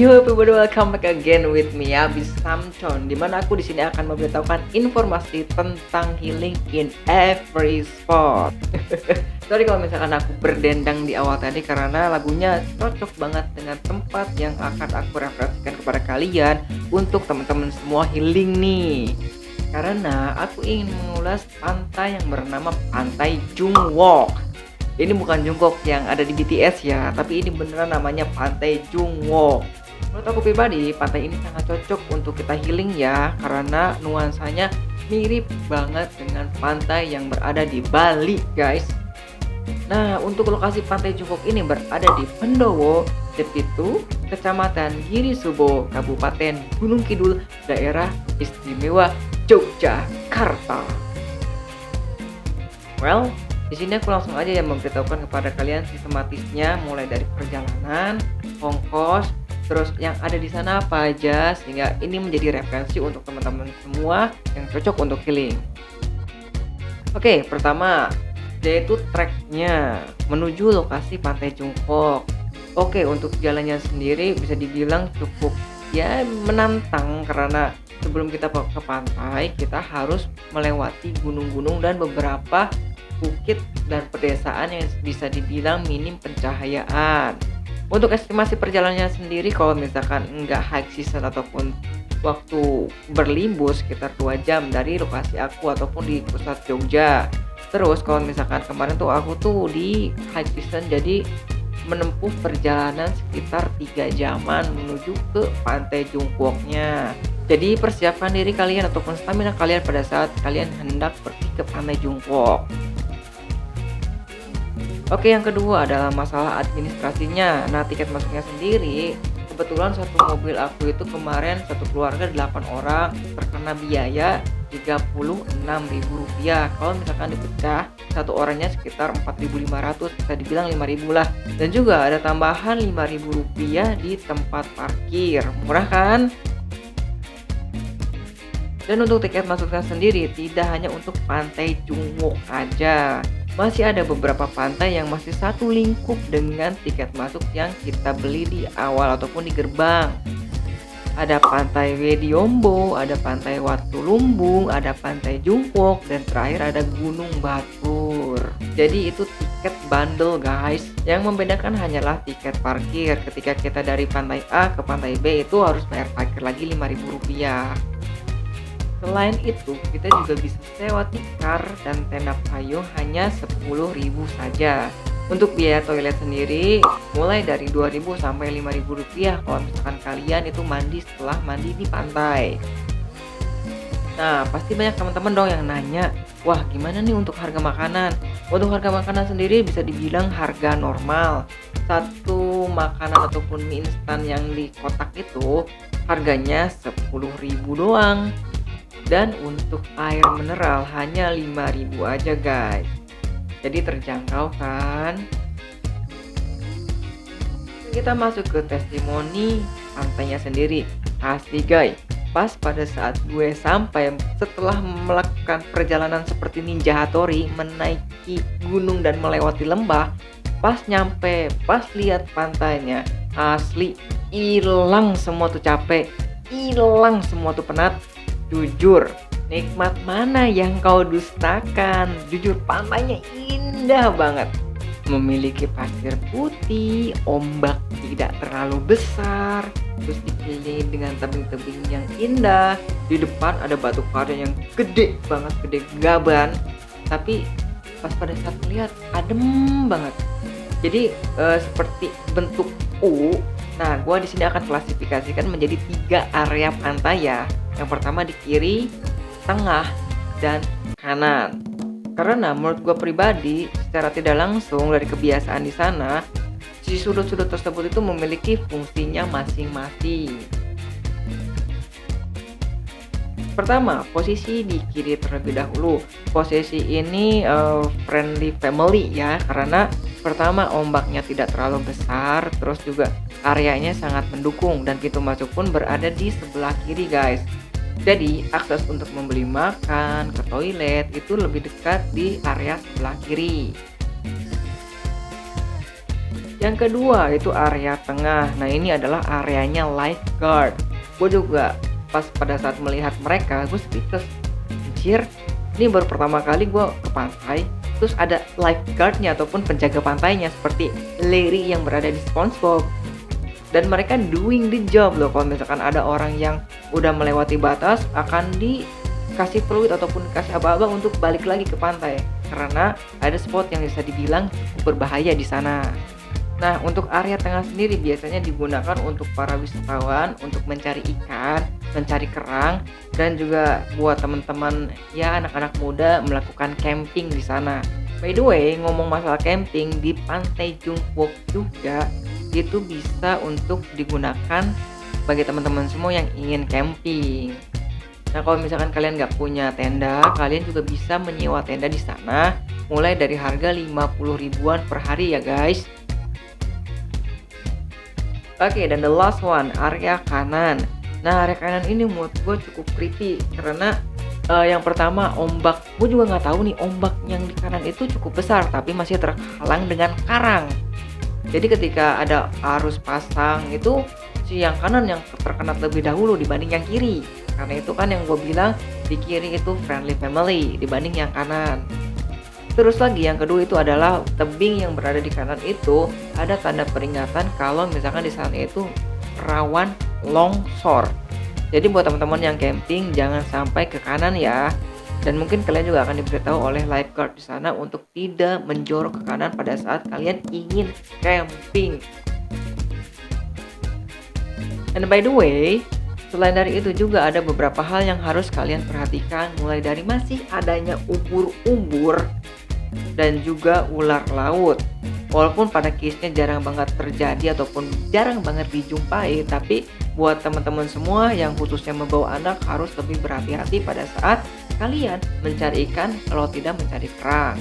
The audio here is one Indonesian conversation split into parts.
Yo everybody, welcome back again with me Abis Samcon, dimana aku di sini akan memberitahukan informasi tentang healing in every spot. Sorry kalau misalkan aku berdendang di awal tadi karena lagunya cocok banget dengan tempat yang akan aku referensikan kepada kalian untuk teman-teman semua healing nih. Karena aku ingin mengulas pantai yang bernama Pantai Jungwook. Ini bukan Jungkook yang ada di BTS ya, tapi ini beneran namanya Pantai Jungwook. Menurut aku pribadi, pantai ini sangat cocok untuk kita healing ya, karena nuansanya mirip banget dengan pantai yang berada di Bali, guys. Nah, untuk lokasi Pantai Jungkook ini berada di Pendowo, Jepitu, Kecamatan Girisubo, Kabupaten Gunung Kidul, Daerah Istimewa Yogyakarta. Well, di sini aku langsung aja yang memberitahukan kepada kalian sistematisnya, mulai dari perjalanan, ongkos, terus yang ada di sana apa aja, sehingga ini menjadi referensi untuk teman-teman semua yang cocok untuk healing. Oke, pertama yaitu treknya menuju lokasi Pantai Jungkook. Oke, untuk jalannya sendiri bisa dibilang cukup ya menantang, karena sebelum kita ke pantai kita harus melewati gunung-gunung dan beberapa bukit dan pedesaan yang bisa dibilang minim pencahayaan. Untuk estimasi perjalanannya sendiri, kalau misalkan enggak high season ataupun waktu berlibur, sekitar 2 jam dari lokasi aku ataupun di pusat Jogja. Terus kalau misalkan kemarin tuh aku tuh di high season, jadi menempuh perjalanan sekitar 3 jaman menuju ke Pantai Jungkooknya. Jadi persiapkan diri kalian ataupun stamina kalian pada saat kalian hendak pergi ke Pantai Jungkook. Oke, yang kedua adalah masalah administrasinya. Nah, tiket masuknya sendiri, kebetulan satu mobil aku itu kemarin satu keluarga 8 orang terkena biaya Rp36.000. Kalau misalkan dipecah, satu orangnya sekitar 4.500, bisa dibilang 5.000 lah. Dan juga ada tambahan Rp5.000 di tempat parkir. Murah kan? Dan untuk tiket masuknya sendiri tidak hanya untuk Pantai Jungwook aja. Masih ada beberapa pantai yang masih satu lingkup dengan tiket masuk yang kita beli di awal ataupun di gerbang. Ada Pantai Wediombo, ada Pantai Watulumbung, ada Pantai Jungkook, dan terakhir ada Gunung Batur. Jadi itu tiket bundle, guys. Yang membedakan hanyalah tiket parkir. Ketika kita dari Pantai A ke Pantai B itu harus bayar parkir lagi Rp5.000. Selain itu, kita juga bisa sewa tikar dan tenda payung hanya Rp10.000 saja. Untuk biaya toilet sendiri mulai dari Rp2.000 sampai Rp5.000 kalau misalkan kalian itu mandi setelah mandi di pantai. Nah, pasti banyak teman-teman dong yang nanya, wah gimana nih untuk harga makanan? Untuk harga makanan sendiri bisa dibilang harga normal. Satu makanan ataupun mie instan yang di kotak itu harganya Rp10.000 doang. Dan untuk air mineral hanya Rp5.000 aja, guys. Jadi terjangkau kan? Kita masuk ke testimoni pantainya sendiri. Asli, guys. Pas pada saat gue sampai setelah melakukan perjalanan seperti Ninja Hattori, menaiki gunung dan melewati lembah, pas nyampe, pas lihat pantainya, asli hilang semua tuh capek, hilang semua tuh penat. Jujur, nikmat mana yang kau dustakan? Jujur, pantainya indah banget. Memiliki pasir putih, ombak tidak terlalu besar, terus dikelilingi dengan tebing-tebing yang indah. Di depan ada batu karang yang gede banget, gede gaban. Tapi pas pada saat melihat, adem banget. Jadi seperti bentuk U. Nah, gua di sini akan klasifikasikan menjadi 3 area pantai ya. Yang pertama di kiri, tengah, dan kanan. Karena menurut gue pribadi, secara tidak langsung dari kebiasaan di sana, si sudut-sudut tersebut itu memiliki fungsinya masing-masing. Pertama, posisi di kiri terlebih dahulu. Posisi ini friendly family ya, karena pertama ombaknya tidak terlalu besar, terus juga areanya sangat mendukung, dan pintu masuk pun berada di sebelah kiri, guys. Jadi akses untuk membeli makan, ke toilet itu lebih dekat di area sebelah kiri. Yang kedua itu area tengah. Nah, ini adalah areanya lifeguard. Gue juga pas pada saat melihat mereka, gue speechless. Anjir, ini baru pertama kali gue ke pantai, terus ada lifeguardnya ataupun penjaga pantainya seperti Larry yang berada di SpongeBob. Dan mereka doing the job loh. Kalau misalkan ada orang yang udah melewati batas, akan dikasih fluid ataupun dikasih aba-aba untuk balik lagi ke pantai, karena ada spot yang bisa dibilang cukup berbahaya di sana. Nah, untuk area tengah sendiri biasanya digunakan untuk para wisatawan untuk mencari ikan, mencari kerang, dan juga buat teman-teman ya anak-anak muda melakukan camping di sana. By the way, ngomong masalah camping di Pantai Jungkook juga itu bisa untuk digunakan bagi teman-teman semua yang ingin camping. Nah, kalau misalkan kalian nggak punya tenda, kalian juga bisa menyewa tenda di sana mulai dari harga 50 ribuan per hari ya guys. Oke, dan the last one, area kanan. Nah, area kanan ini menurut gue cukup creepy karena yang pertama ombak. Gue juga nggak tahu nih, ombak yang di kanan itu cukup besar tapi masih terhalang dengan karang. Jadi ketika ada arus pasang itu si yang kanan yang terkena lebih dahulu dibanding yang kiri. Karena itu kan yang gue bilang di kiri itu friendly family dibanding yang kanan. Terus lagi yang kedua itu adalah tebing yang berada di kanan itu ada tanda peringatan kalau misalkan di sana itu rawan longsor. Jadi buat teman-teman yang camping jangan sampai ke kanan ya. Dan mungkin kalian juga akan diberitahu oleh lifeguard di sana untuk tidak menjorok ke kanan pada saat kalian ingin camping. And by the way, selain dari itu juga ada beberapa hal yang harus kalian perhatikan, mulai dari masih adanya ubur-ubur dan juga ular laut. Walaupun pada case-nya jarang banget terjadi ataupun jarang banget dijumpai, tapi buat teman-teman semua yang khususnya membawa anak harus lebih berhati-hati pada saat kalian mencari ikan kalau tidak mencari kerang.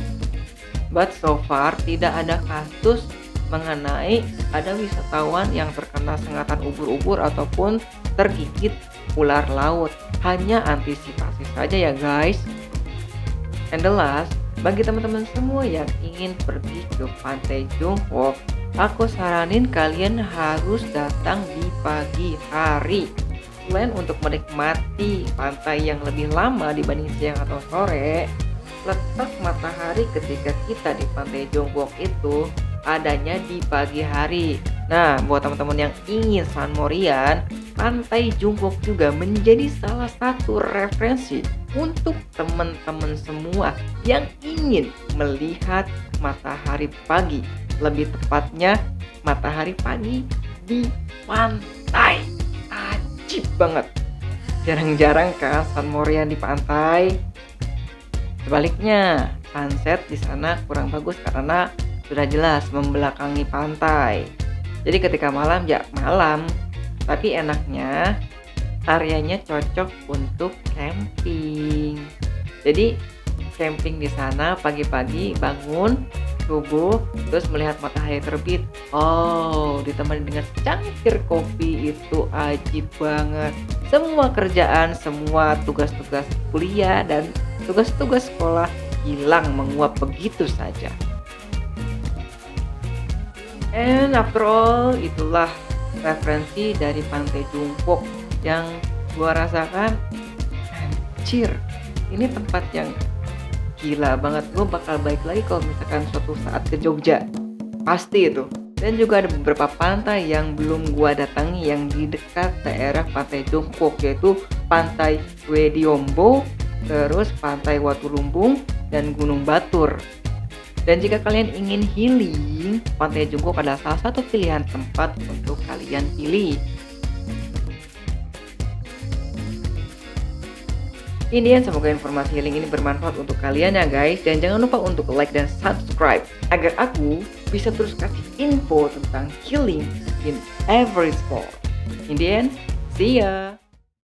But so far tidak ada kasus mengenai ada wisatawan yang terkena sengatan ubur-ubur ataupun tergigit ular laut. Hanya antisipasi saja ya guys. And the last, bagi teman-teman semua yang ingin pergi ke Pantai Jungkook, aku saranin kalian harus datang di pagi hari. Selain untuk menikmati pantai yang lebih lama dibanding siang atau sore, letak matahari ketika kita di Pantai Jungkook itu adanya di pagi hari. Nah, buat teman-teman yang ingin sunmorian, Pantai Jungkook juga menjadi salah satu referensi untuk teman-teman semua yang ingin melihat matahari pagi. Lebih tepatnya matahari pagi di pantai. Ajib banget. Jarang-jarang kan sunmorian di pantai. Sebaliknya, sunset di sana kurang bagus karena sudah jelas membelakangi pantai. Jadi ketika malam ya malam, tapi enaknya areanya cocok untuk camping. Jadi camping di sana pagi-pagi bangun subuh terus melihat matahari terbit. Oh, ditemani dengan secangkir kopi itu ajib banget. Semua kerjaan, semua tugas-tugas kuliah dan tugas-tugas sekolah hilang menguap begitu saja. And after all, itulah referensi dari Pantai Jungkook yang gua rasakan, anjir, ini tempat yang gila banget. Gue bakal balik lagi kalau misalkan suatu saat ke Jogja, pasti itu. Dan juga ada beberapa pantai yang belum gua datangi yang di dekat daerah Pantai Jungkook, yaitu Pantai Wediombo, terus Pantai Watulumbung, dan Gunung Batur. Dan jika kalian ingin healing, Pantai Jungkook adalah salah satu pilihan tempat untuk kalian pilih. Indian, semoga informasi healing ini bermanfaat untuk kalian ya guys. Dan jangan lupa untuk like dan subscribe agar aku bisa terus kasih info tentang healing in every sport. Indian, see ya!